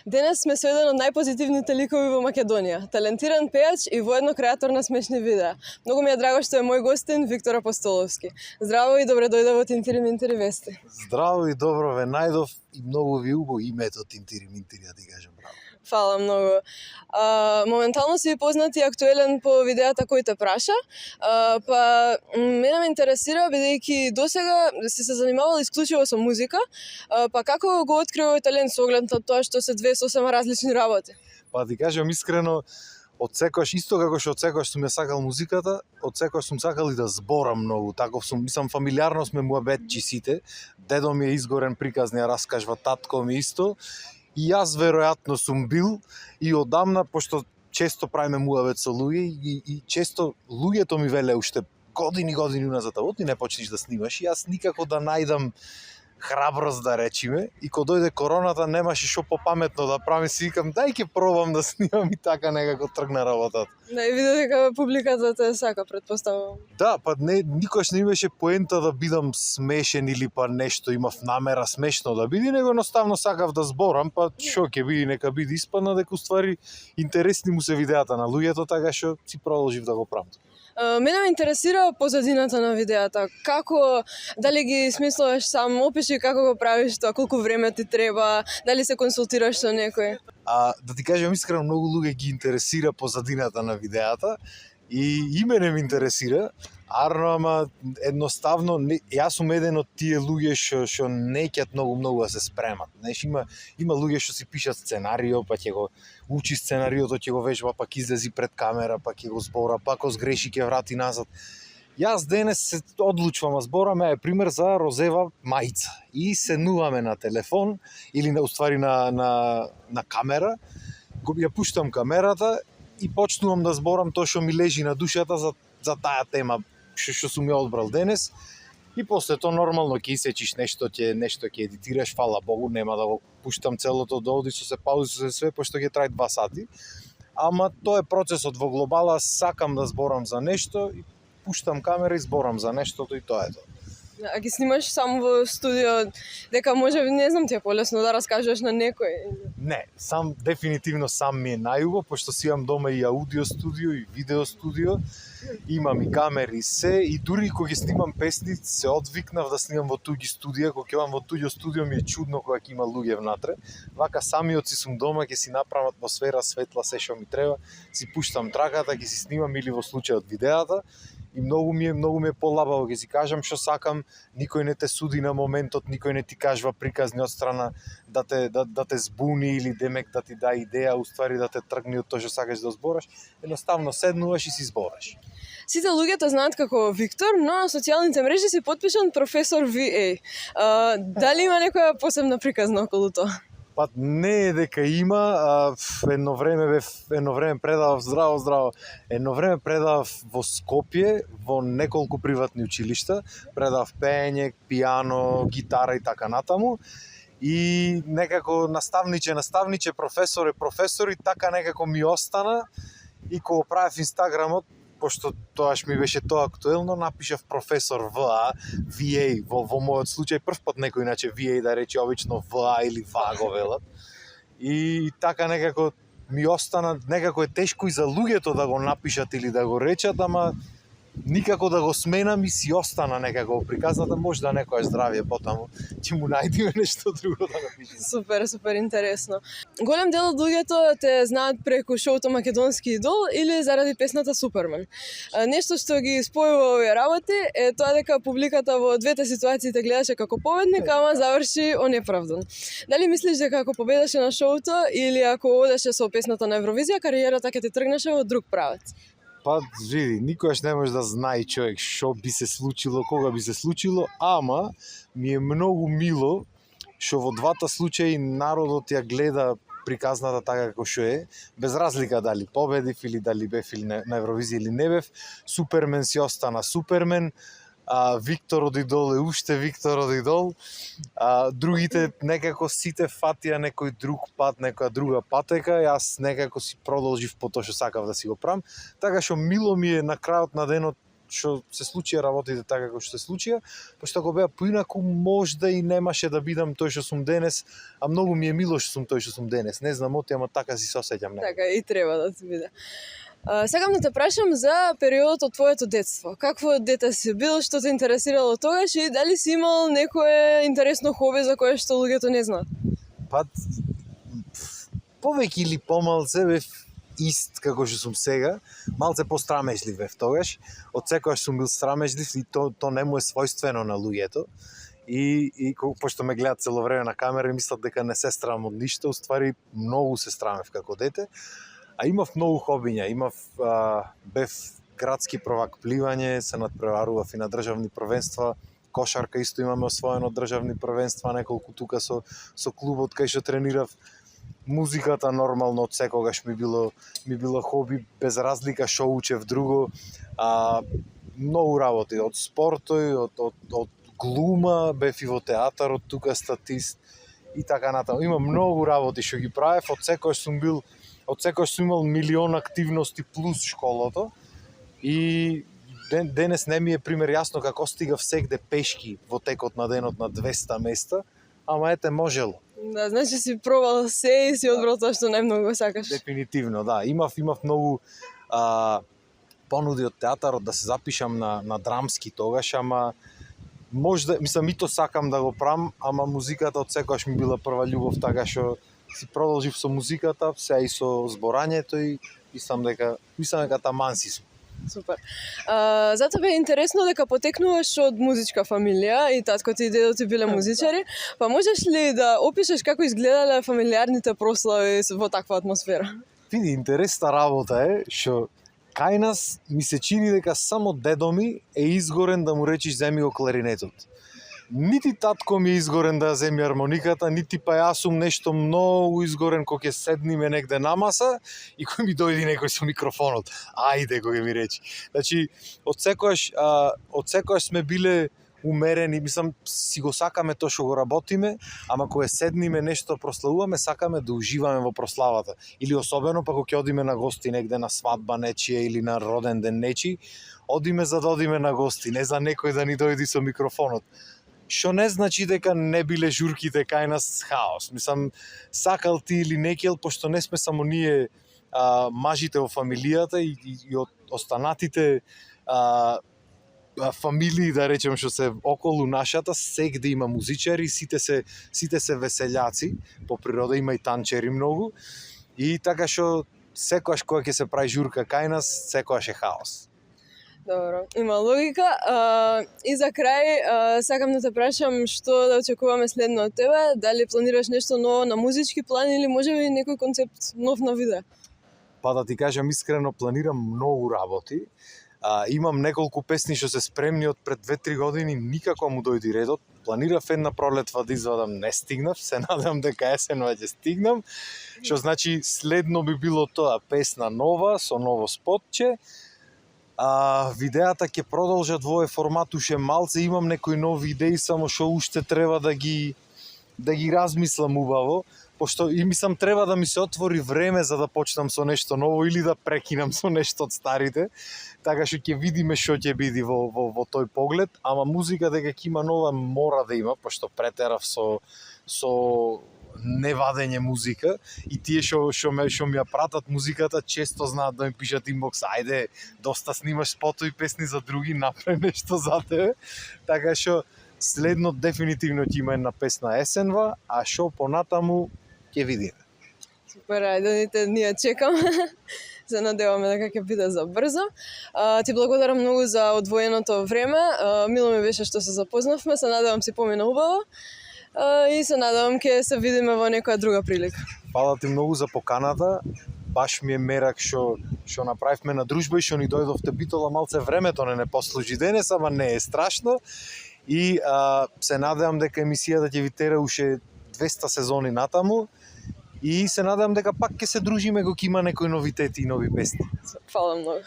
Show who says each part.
Speaker 1: Денес сме со еден од најпозитивните ликови во Македонија, талентиран пејач и воедно креатор на смешни видеа. Многу ми е драго што е мој гостин Виктор Апостоловски. Здраво и добре дојде во Тинтири Минтири вести.
Speaker 2: Здраво и добро ве најдов и многу ви убаво името Тинтири Минтири, да ти кажам браво.
Speaker 1: Фала многу. Моментално си познат и актуелен по видеата кој те праша, па мене ме интересира, бидејќи досега си се занимавал исклучиво со музика, па како го открива овој талент со оглед на тоа што се две сосема различни работи?
Speaker 2: Па ти кажам искрено, одсекогаш исто како што одсекогаш сум ја сакал музиката, одсекогаш сум сакал и да зборам многу. Таков сум, мислам фамилиарно сме муабетчи сите. Дедо ми е изгорен приказни, ја раскажва, татко ми исто. И јас веројатно сум бил и одамна, пошто често правиме муабет со луѓе и често луѓето ми веле уште години уназад, ти не почнеш да снимаш. И јас никако да најдам храброст да речиме, и кога дојде короната немаше што попаметно да правим, си викам дај ќе пробам да снимам и така некако тргна работата.
Speaker 1: Да, и виде дека публиката те сака, претпоставувам.
Speaker 2: Да, па никош не имаше поента да бидам смешен или па нешто имав намера смешно да биде, него едноставно сакав да зборам, па што ќе биде, нека биде, испадна дека уствари интересни му се видеата на луѓето, така што си продолжив да го правам.
Speaker 1: Мене ме интересира позадината на видеата. Како, дали ги смислуваш сам, опиши како го правиш тоа, колку време ти треба, дали се консултираш со некој?
Speaker 2: Да ти кажам искрено, многу луѓе ги интересира позадината на видеата и мене ме интересира, ама едноставно јас сум еден од тие луѓе што не ќат многу да се спремат. Знаеш, има луѓе што си пишат сценарио, па ќе го учи сценариото, ќе го вежба, па ќе излези пред камера, па ќе го збора, па ако сгреши ќе врати назад. Јас денес се одлучувам, збораме е пример за розева мајца и се нуваме на телефон или на камера, ја пуштам камерата и почнувам да зборам тоа што ми лежи на душата за таа тема што сум ја одбрал денес. И после тоа нормално ќе исечиш нешто ќе едитираш, фала Богу, нема да го пуштам целото до оди со се паузи со се све, пошто ќе траи 2 сати. Ама тоа е процесот во глобала, сакам да зборам за нешто и пуштам камера и зборам за нештото и тоа е тоа.
Speaker 1: А ги снимаш само во студио, дека може, не знам, ти е полесно да раскажеш на некој?
Speaker 2: Не, дефинитивно сам ми е најубаво, пошто си имам дома и аудио студио и видео студио, имам и камери се, и дури кога ги снимам песни, се одвикнав да снимам во туѓи студија, кога ќе во туѓо студио ми е чудно кога ќе има луѓе внатре. Вака самиот си сум дома, ќе си направам атмосфера, светла, се што ми треба, си пуштам траката, ќе си снимам или во случајот видеата. И многу ми е полабаво, ќе си кажам што сакам, никој не те суди на моментот, никој не ти кажува приказни од страна да те збуни или демек да ти даде идеја, уствари да те тргне од тоа што сакаш да збораш, едноставно седнуваш и си збораш.
Speaker 1: Сите луѓе те знаат како Виктор, но на социјалните мрежи си подпишан професор VA. Дали има некоја посебна приказна околу тоа?
Speaker 2: Па не е дека има, едно време предавав здраво. Едно време предавав во Скопје, во неколку приватни училишта, предавав пеење, пијано, гитара и така натаму. И некако наставниче, професор и така некако ми остана. И кога правев Инстаграмот, пошто тоаш ми беше тоа актуелно, напишав професор VA во мојот случај, прв пат некој иначе VA да рече, обично VA или VA го велат. И така некако ми остана, некако е тешко и за луѓето да го напишат или да го речат, ама никако да го сменам и си остана некако приказната, може да некоја здравие потаму ќе му најдиме нешто друго да напише.
Speaker 1: Супер интересно. Голем дел од луѓето те знаат преку шоуто Македонски идол или заради песната Супермен. Нешто што ги спојува овие работи е тоа дека публиката во двете ситуации те гледаше како победник, ама заврши онеправдан. Дали мислиш дека ако победеше на шоуто или ако одеше со песната на Евровизија, кариерата ќе ти тргнеше во друг правец?
Speaker 2: Па, види, никош не може да знае човек што би се случило, кога би се случило, ама ми е многу мило што во двата случаи народот ја гледа приказната така како што е, без разлика дали победив или дали бев или на Евровизија или не бев. Супермен си остана Супермен, Виктор од Идол е уште Виктор од Идол, другите некако сите фатија некој друг пат, некоја друга патека, јас некако си продолжив по тоа што сакав да си го правам, така што мило ми е на крајот на денот што се случија работите така како што се случија, пошто ако беа поинаку можда и немаше да бидам тој што сум денес, а многу ми е мило што сум тој што сум денес. Не знам оти, ама така си се осеќам.
Speaker 1: Така и треба да ти биде. Сакам да те прашам за периодот од твоето детство. Какво дете си бил, што те интересирало тогаш и дали си имал некое интересно хоби за кое што луѓето не знаат?
Speaker 2: Па, повеќе или помалце бев ист како што сум сега, малце пострамежлив бев тогаш. Од секогаш сум бил страмежлив и то не му е својствено на луѓето. И пошто ме гледат цело време на камера и мислат дека не се страмам од ништо, уствари многу се страмев како дете. А имав многу хобиња, бев градски провак пливање, се надпреварував и на државни првенства, кошарка исто имаме освоено државни првенства, неколку тука со клубот кај што тренирав. Музиката нормално од секогаш ми било хоби, без разлика што учев друго. Многу работи, од спортој, од глума, бев и во театарот, тука статист и така натаму. Има многу работи што ги правев, од секогаш сум имал милион активности плюс школото и денес не ми е пример јасно како стигав сегде пешки во текот на денот на 200 места, ама ете можело.
Speaker 1: Да, значи си пробал се и си одбрал тоа што најмногу сакаш.
Speaker 2: Дефинитивно, да. Имав многу понуди од театарот да се запишам на драмски тогаш, ама можда, мислам, ито сакам да го правам, ама музиката од секогаш ми била прва љубов, така што си продолжив со музиката, сега и со зборањето и мислам дека таман си сум.
Speaker 1: Супер. Затоа бе интересно дека потекнуваш од музичка фамилија и татко ти и дедо ти биле музичари, па можеш ли да опишеш како изгледале фамилиарните прослави во таква атмосфера?
Speaker 2: Види, интересна работа е што кај нас ми се чини дека само дедо ми е изгорен да му речиш земи го кларинетот. Нити татко ми е изгорен да земи армониката, нити па јас сум нешто многу изгорен кога ќе седниме негде на маса и кој ми дојде некој со микрофонот. Ајде, кој ми речи. Значи, од секогаш сме биле умерени, мислам, си го сакаме тоа што го работиме, ама кога седниме нешто прославуваме, сакаме да уживаме во прославата. Или особено па кога ќе одиме на гости негде на свадба нечија или на роден ден нечи, одиме за да одиме на гости, не за некој да ни дојде со микрофонот. Што не значи дека не биле журките кај нас хаос. Мислам, сакал ти или некел, пошто не сме само ние мажите во фамилијата и од останатите фамилии, да речем, што се околу нашата, сегде има музичари, сите се веселјаци, по природа има и танчери многу, и така што секогаш кога ќе се прави журка кај нас, секогаш е хаос.
Speaker 1: Добро, има логика. И за крај, сакам да те прашам што да очекуваме следно од тебе, дали планираш нешто ново на музички план или можеби некој концепт нов на видео?
Speaker 2: Па да ти кажам искрено, планирам многу работи. Имам неколку песни што се спремни од пред 2-3 години, никако му дојди редот. Планирав една пролетва да извадам, не стигнав, се надам дека есенова ќе стигнам. Што значи следно би било тоа песна нова со ново спотче. Видеата ќе продолжат во овој формат уште малце, имам некои нови идеи, само што уште треба да ги размислам убаво, пошто и мислам треба да ми се отвори време за да почнам со нешто ново или да прекинам со нешто од старите, така што ќе видиме што ќе биде во тој поглед, ама музика дека ќе има нова мора да има, пошто претерав со невадење музика и тие што ми ја пратат музиката често знаат да ми пишат инбокс, ајде, доста снимаш спотови песни за други, направи нешто за тебе. Така што следно дефинитивно ќе има една песна есенва, а што понатаму ќе видиме.
Speaker 1: Супер, ајде ние чекаме. Се надеваме дека ќе биде за брзо. Ти благодарам многу за одвоеното време. Мило ми беше што се запознавме, се надевам си помина убаво. И се надевам ќе се видиме во некоја друга прилика.
Speaker 2: Фала ти многу за поканата. Баш ми е мерак што направивме на дружба и што ни дојдовте. Битола малце времето не послужи денес, ама не е страшно. И се надевам дека емисијата ќе ви тера уште 200 сезони натаму. И се надевам дека пак ќе се дружиме кога има некои новитети и нови песни.
Speaker 1: Фала многу.